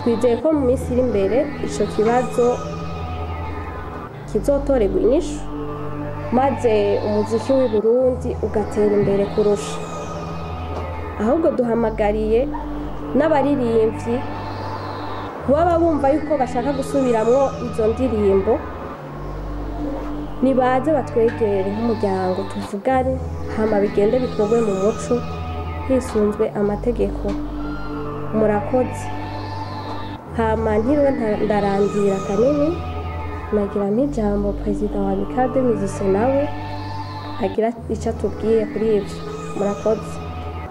twizeye ko mu minsi iri imbere icyo kibazo kizotorerwa inyishu maze umuziki w'i Burundi ugatera imbere kurusha. Ahubwo duhamagariye n'abaririmbyi baba bumva yuko bashaka gusubiramwo izo ndirimbo nibaze batwegere nk'umuryango tuvugane hama bigende bikorwe mu muco hisunzwe amategeko. Murakoze. Hama ntiriwe ndarangira kanini nagira nk'ijambo perezida wa Amical des Musiciens nawe agira icyo atubwiye kuri ibyo. Murakoze.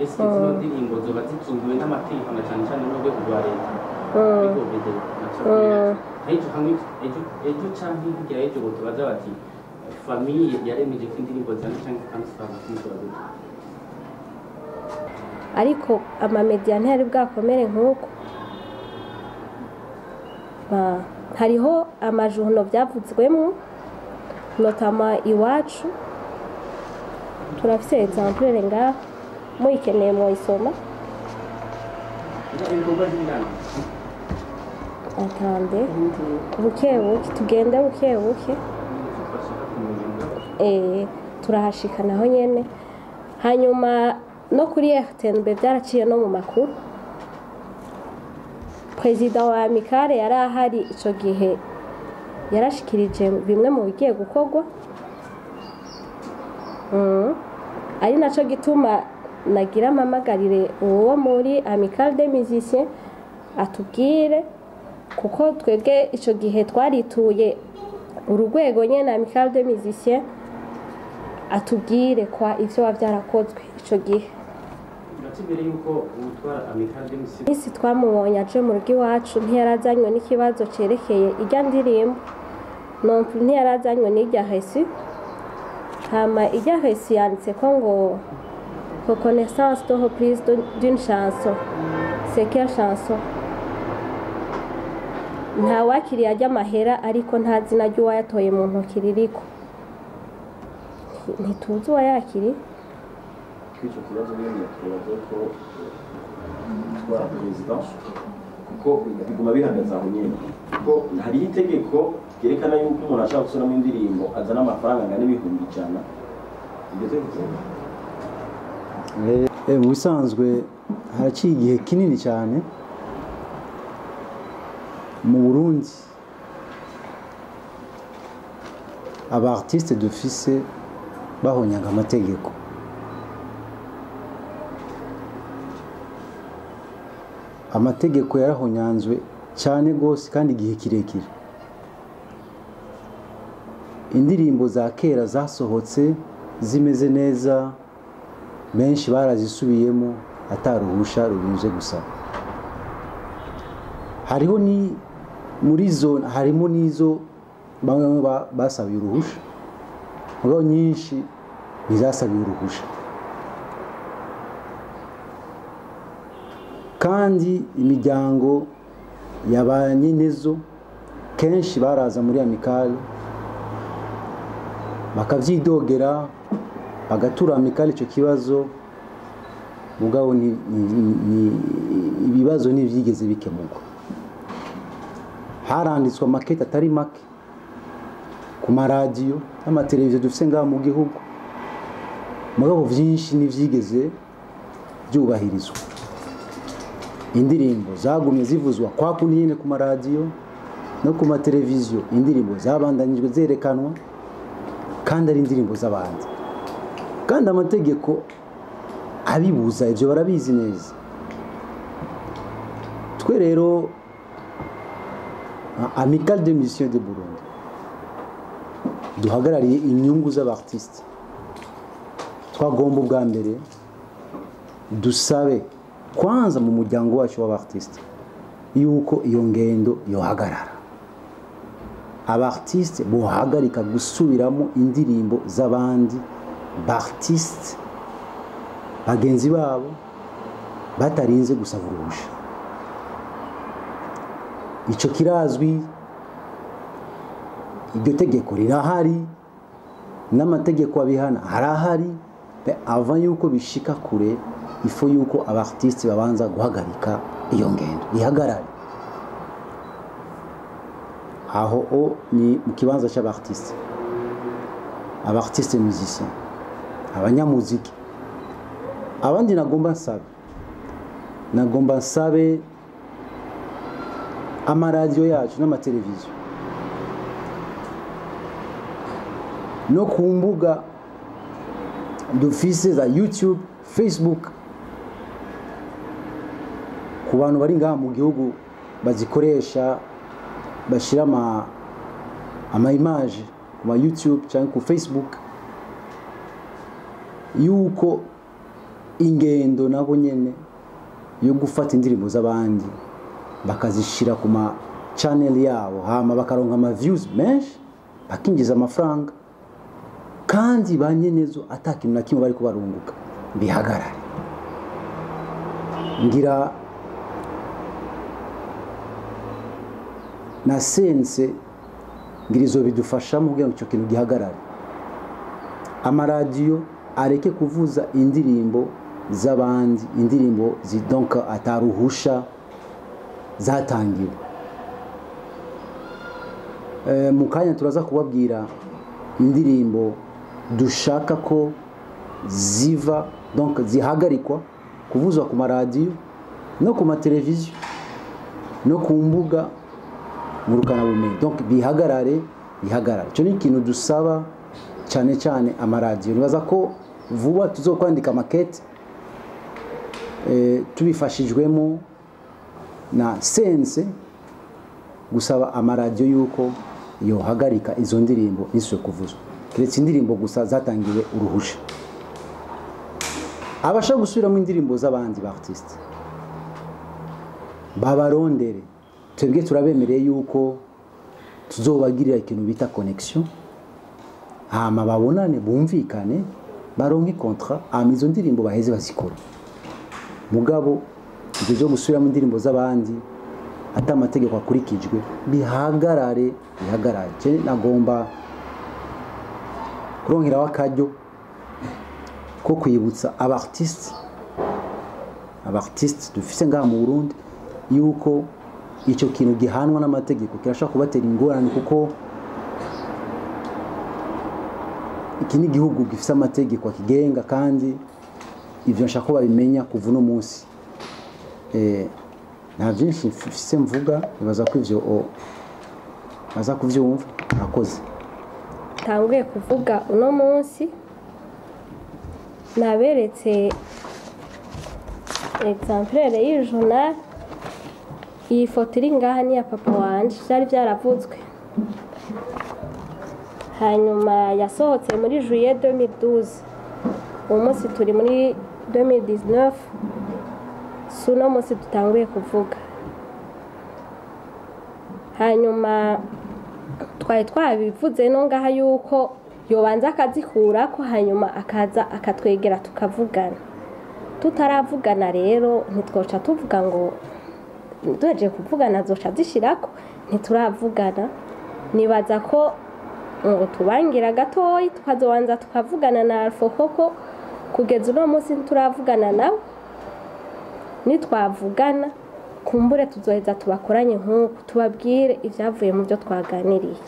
Ese izo ndirimbo zoba zikingiwe n'amategeko na cyane cyane n'urwego rwa leta? Ejo cyangwa hirya y'ejo ngo tubaza bati famiye yaremeje ko indirimbo cyane cyangwa transfer z'inzobere, ariko amamediya ntiyari bwakomere nk'uko. Hariho amajourno byavuzwemo notama Iwacu, turafise exemple ngaho muyikeneye mu isoma. Atande bukebuke tugende bukebuke turahashikanaho nyene. Hanyuma no kuri RTNB byaraciye no mu makuru. Perezida wa Amical yari ahari icyo gihe yarashikirije bimwe mu bigiye gukorwa, ari nacyo gituma nagira mpamagarire uwo muri Amical des Musiciens atubwire, kuko twebwe icyo gihe twarituye urugwego nyene Amical des Musiciens atubwire kwa ivyo wavyarakozwe icyo gihe. mbere yuko utwara Amical des Musiciens isi twamubonye aje mu rugo iwacu ntiyarazanywe n'ikibazo cerekeye irya ndirimbo, non plus ntiyarazanywe n'irya reçu. Hama irya reçu yanditse ko ngo reconnaissance de reprise d'une chanson. C'est quelle chanson? Nta wakiriye ajya amahera ariko nta zina ry'uwayatoye mu ntoki ririko, ntituzi uwayakiriye. Icyo kibazo nyine turabaza ko twara perezida kuko biguma bihagaze aho nyine, kuko hariho itegeko ryerekana yuko umuntu ashaka gusoramo indirimbo azana amafaranga angana n'ibihumbi 100. Ibyo tegeko mu bisanzwe haraciye igihe kinini cyane mu Burundi aba artiste d'office bahonyaga amategeko. Amategeko yarahonyanzwe cyane gose kandi igihe kirekire. Indirimbo za kera zasohotse zimeze neza benshi barazisubiyemo ataruhusha rubize gusa. Hariho ni muri zone harimo nizo bamwe basabiye uruhusha, ngo nyinshi nizasabiye uruhusha. Kandi imiryango y'abanyenezo kenshi baraza muri Amical bakavyidogera bagatura Amical icyo kibazo, mugabo ni ibibazo n'ivyigeze bikemurwa. Haranditswe makete atari make ku maradiyo n'amateleviziyo dufise ngaha mu gihugu, mugabo vyinshi n'ivyigeze byubahirizwa. Indirimbo zagumye zivuzwa kwa kundi nyine ku maradiyo no ku mateleviziyo, indirimbo zabandanyijwe zerekanwa kandi ari indirimbo z'abandi, kandi amategeko abibuza ibyo barabizi neza. Twe rero Amical des Musiciens de Burundi duhagarariye inyungu z'abartiste, twagomba ubwa mbere dusabe kwanza mu muryango wacu w'abartiste yuko iyo ngendo yohagarara, abartiste bohagarika gusubiramo indirimbo z'abandi bartiste bagenzi babo batarinze gusaba uruhusha. Ico kirazwi, iryo tegeko rirahari n'amategeko abihana harahari, avant yuko bishika kure ifo yuko abartiste babanza guhagarika iyo ngendo ihagarare aho ni mu kibanza cy'abartiste abartiste musiciens abanyamuziki abandi nagomba nsabe amaradiyo yacu n'amateleviziyo no ku mbuga dufise za YouTube, Facebook ku bantu bari ngaha mu gihugu bazikoresha bashira ama image ku ma YouTube cyangwa ku Facebook yuko ingendo nabo nyene yo gufata indirimbo z'abandi bakazishira ku ma channel yabo hama bakaronka ama views menshi bakinjiza amafaranga kandi banyenezo atakintu na kimwe bari kubarunguka bihagarare ngira na sense ngirizo bidufasha mu kugira ngo icyo kintu gihagarare amaradiyo areke kuvuza indirimbo z'abandi indirimbo donc ataruhusha zatangiwe mu kanya turaza kubabwira indirimbo dushaka ko ziva donc zihagarikwa kuvuzwa ku maradiyo no ku mateleviziyo no ku mbuga ngurukana bumenyi donc bihagarare icyo ni ikintu dusaba cyane cyane amaradiyo nibaza ko vuba tuzokwandika makete tubifashijwemo na sense gusaba amaradiyo yuko yohagarika izo ndirimbo niswe kuvuzwa kiretse indirimbo gusa zatangiwe uruhusha abasha gusubiramo indirimbo z'abandi b'artiste babarondere twebwe turabemereye yuko tuzobagirira ikintu bita connection hama babonane bumvikane baronke contrat hama izo ndirimbo baheze bazikora mugabo ibyo byo gusubiramo indirimbo z'abandi ata amategeko akurikijwe bihagarare nagomba kurongeraho akaryo ko kwibutsa abartiste dufise ngaha mu Burundi yuko icyo kintu gihanwa n'amategeko kirashaka kubatera ingorane kuko iki ni igihugu gifise amategeko akigenga kandi ivyo nshaka ko babimenya kuva no munsi nta byinshi mfise mvuga bibaza ko ivyo baza kuvyumva nakoze tanguye kuvuga uno munsi naberetse exemplaire y'journal iyi foto iri ngaha ni ya papa wanje byari byaravuzwe hanyuma yasohotse muri juillet 2012 uwo munsi turi muri 2019 suno munsi dutanguye kuvuga hanyuma twari twabivuze no ngaha yuko yobanza akazikura ko hanyuma akaza akatwegera tukavugana tutaravugana rero ntitwoca tuvuga ngo duheje kuvugana zoca zishirako ntituravugana nibaza ko ngo tubangira gatoyi tukazobanza tukavugana na Alfokoko kugeza uno munsi turavugana nawe nitwavugana kumbure tuzoheza tubakoranye nk'uko tubabwire ibyavuye mu byo twaganiriye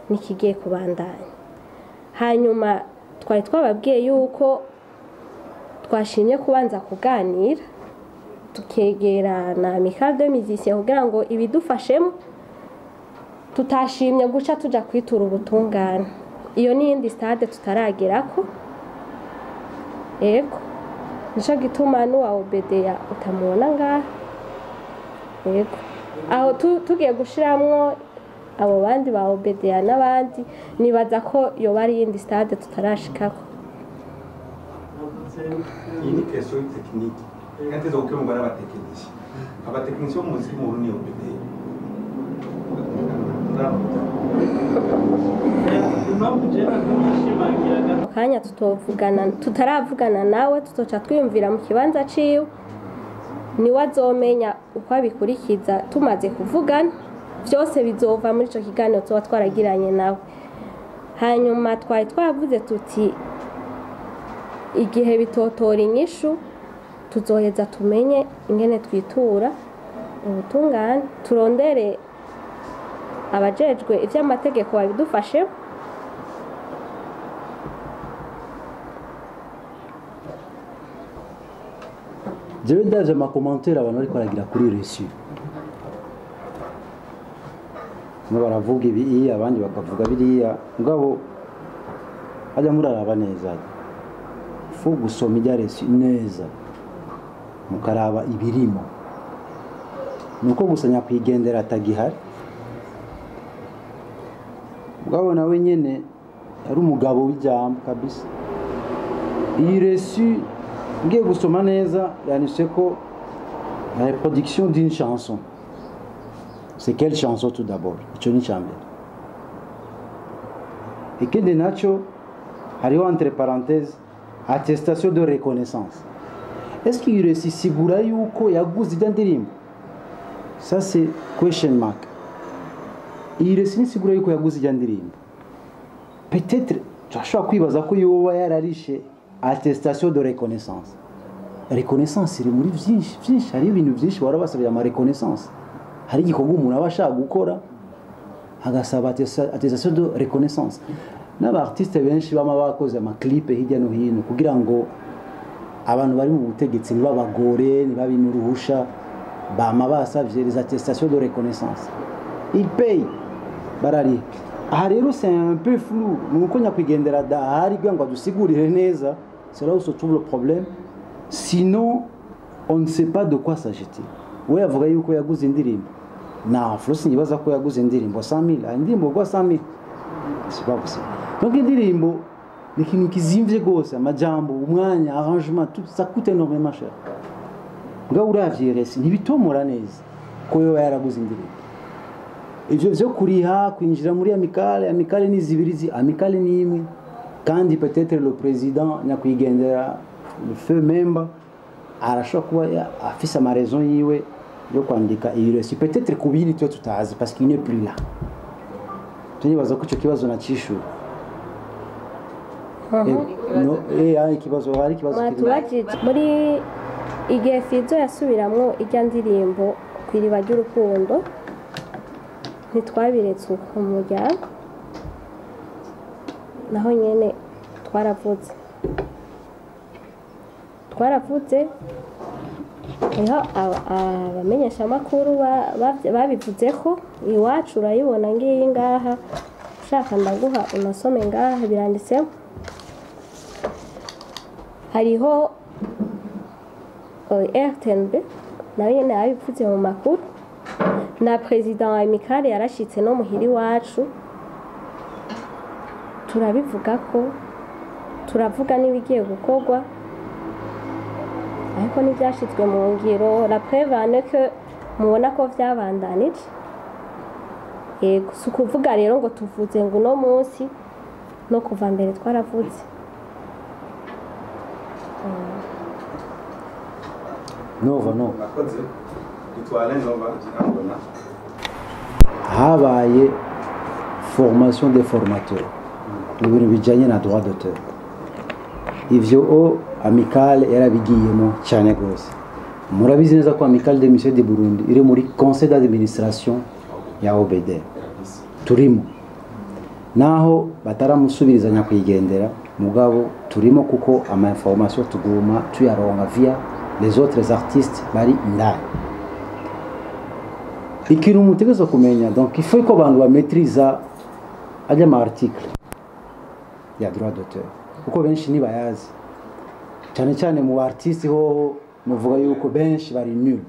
nikigiye kubandanya hanyuma twari twababwiye yuko twashimye kubanza kuganira tukegera na Amical des Musiciens kugira ngo ibidufashemo tutashimye guca tuja kwitura ubutungane iyo ni indi stade tutaragerako yego nico gituma n'uwa Obedeya utamubona ngaha yego aho tugiye gushiramwo abo bandi ba Obedeya n'abandi nibaza ko yo bari indi stade tutarashikako iyi ni question technique kandi zo uke mugara abatekinisi abatekinisi bo muziki mu Burundi Obedeya kanya tutaravugana nawe tutoca twiyumvira mu kibanza ciwe niwe azomenya uko abikurikiza tumaze kuvugana byose bizova muri ico kiganiro tuba twaragiranye nawe hanyuma twari twavuze tuti igihe bitotora inyishu tuzoheza tumenye ingene twitura ubutungane turondere abajejwe ivy'amategeko babidufashe. jewe ndaje amakomantere abantu bariko baragira kuri reçu baravuga ibi abandi bakavuga biriya mugabo ajya muraraba neza fu gusoma ijya reçu neza mukaraba ibirimo nuko gusa nyakwigendera atagihari mugabo nawe nyene ari umugabo w'ijambo kabisa. iyi reçu ngiye gusoma neza yanditse ko la reproduction d'une chanson. C'est quelle chanson tout d'abord? Ico ni cyambere. Ikindi naco hariho entre parenthèses attestation de reconnaissance. Est-ce qu'il réussit sigura yuko yaguze ijya ndirimbo? Ça c'est question mark. Il réussit sigura yuko yaguze ijya ndirimbo. Peut-être turashobora kwibaza ko yoba yararishe attestation de reconnaissance. Reconnaissance iri muri vyinshi hari ibintu vyinshi warabasabye ama reconnaissance. Hari igikorwa umuntu aba ashaka gukora agasaba attestation de reconnaissance. N'abartiste benshi bama bakoze ama clip hirya no hino kugira ngo abantu bari mu butegetsi ntibabagore ntibabinuruhusha bama basavye les attestations de reconnaissance. Ils payent barari. Aha rero c'est un peu flou nuko nyakwigendera dahari kugira ngo adusigurire neza. C'est là où se trouve le problème. Sinon on ne sait pas de quoi s'agit-il. We avuga yuko yaguze indirimbo na Flosi nibaza ko yaguze indirimbo 100,000 indirimbo kwa 100,000 c'est pas possible. Donc indirimbo ni ikintu kizimvye gose amajambo umwanya arrangement tout ça coûte énormément cher. Nga uravye resi ntibitomora neza ko yo yaraguze indirimbo. Ivyo vyo kuriha kwinjira muri amicale ni zibirizi amicale ni imwe kandi peut-être le président nyakwigendera le feu member arashobora kuba afise ama raison yiwe yo kwandika iyo reçu peut-être kubiri twe tutazi parce qu'il n'est plus là. Tunibaza ko ico kibazo nacishu no ikibazo hari kibazo muri igihe Fizo yasubiramwo ijya ndirimbo kwiriba ry'urukundo ntitwabiretse uko mu muryango naho nyene twaravuze niho abamenyesha amakuru babivuzeho iwacu urayibona ngiyi ngaha ushaka ndaguha unasome ngaha biranditseho. Hariho RTNB nawe nyene yabivuze mu makuru na president wa amicale yarashitse no muhiri wacu turabivuga ko turavuga n'ibigiye gukorwa ariko n'ibyashitswe mu ngiro la preuve que mubona ko vyabandanije. Yego si ukuvuga rero ngo tuvuze ngo uno munsi no kuva mbere twaravuze. Nova no nakoze itwale nova jinabona habaye formation des formateurs mu bintu bijanye na droit d'auteur. Ivyo amicale yarabigiyemo cyane gose. Murabizi neza ko amicale des musiciens du Burundi iri muri conseil d'administration ya OBD turimo naho bataramusubirizanya kwigendera mugabo turimo kuko ama information tuguma tuyaronga via les autres artistes bari indani. Ikintu mutegezo kumenya donc il faut ko abantu bametriza ajya ma article ya droit d'auteur kuko benshi nibayazi cyane cyane mu artiste ho muvuga yuko benshi bari nul.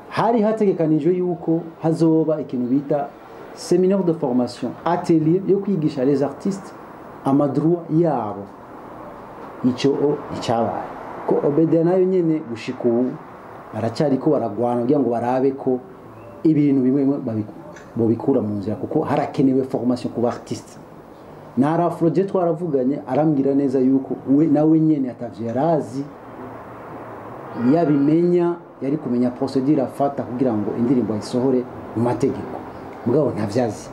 Hari hategekanijwe yuko hazoba ikintu bita séminaire de formation atelier yo kwigisha les artistes amadroit yabo. Ico icyabaye ko OBD nayo nyene gushika ubu aracyari ko baragwana kugira ngo barabe ko ibintu bimwe babikura mu nzira kuko harakenewe formation ku artiste. Na Arafroje twaravuganye arambwira neza yuko we nawe nyene atavye yarazi yabimenya yari kumenya procedure afata kugira ngo indirimbo isohore mu mategeko mugabo ntavyazi.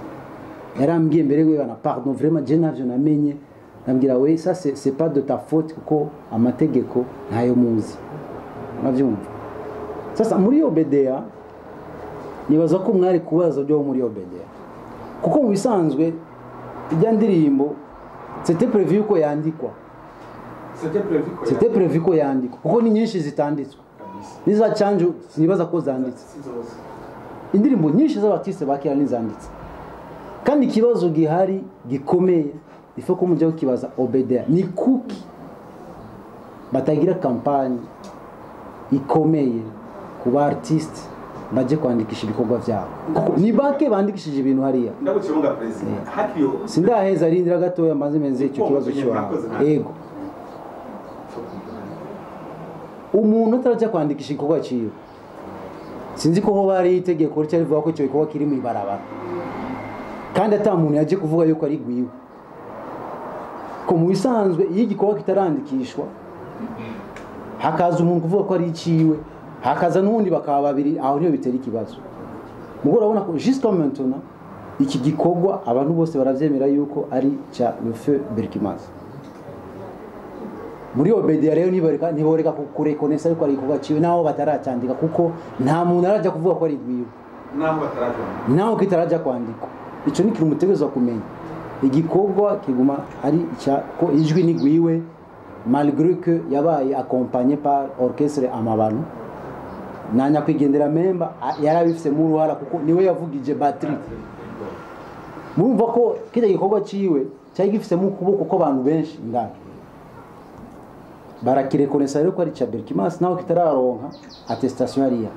Yarambwiye mbere ngo yana pardon vraiment je navyo namenye nabwira we ça c'est pas de ta faute kuko amategeko ntayo muzi uravyumva sasa muri OBDA nibaza ko mwari kubaza byo muri OBDA kuko mu bisanzwe ijya ndirimbo c'était prévu ko yandikwa c'était prévu ko yandikwa kuko ni nyinshi zitanditswe niza chanjo sinibaza ko zanditse indirimbo nyinshi z'abatiste bakira nizanditse kandi ikibazo gihari gikomeye ifo ko mujya kukibaza OBDA ni kuki batagira kampanye ikomeye ku ba artiste baje kwandikisha ibikorwa byabo ni bake bandikishije ibintu hariya ndabucunga president hakiyo sindaheza arindira gatoya maze menze icyo kibazo cyo yego umuntu atarajya kwandikisha igikorwa cyiwe sinzi ko ho bari itegeko cyari vuga ko icyo gikorwa kiri mu ibarabara kandi ata muntu yaje kuvuga yuko ari gwiwe ko mu bisanzwe iyo igikorwa kitarandikishwa hakaza umuntu kuvuga ko ari iciwe hakaza n'undi bakaba babiri aho niyo bitera ikibazo mugo urabona ko jusqu'à maintenant iki gikorwa abantu bose baravyemera yuko ari cya le feu Berkimas muri OBDA rero niboreka kurekonesa yuko ari igikorwa ciwe naho bataracandika kuko nta muntu araja kuvuga ko ari gwiwe naho kitaraja kwandika ico ni kintu mutegerezwa kumenya igikorwa kiguma ari cya ko ijwi ni gwiwe malgré que yabaye accompagné par orchestre amabano nanya kwigendera memba yarabifise mu ruhara kuko niwe yavugije batterie murumva ko kije gikorwa ciwe cyari gifise mu kuboko ko abantu benshi ngana barakirekonesa rero ko ari cya Berkimas naho kitararonka attestation ariya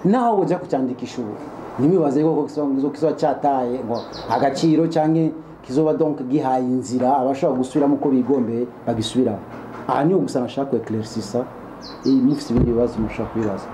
naho uja kucyandikisha ubu nimibaze ko kizo cyataye ngo agaciro cyanke kizoba donc gihaye inzira abashaka gusubira muko bigombeye bagisubira aha niyo gusa nashaka ku eclaircissa mufite ibindi bibazo mushaka kubibaza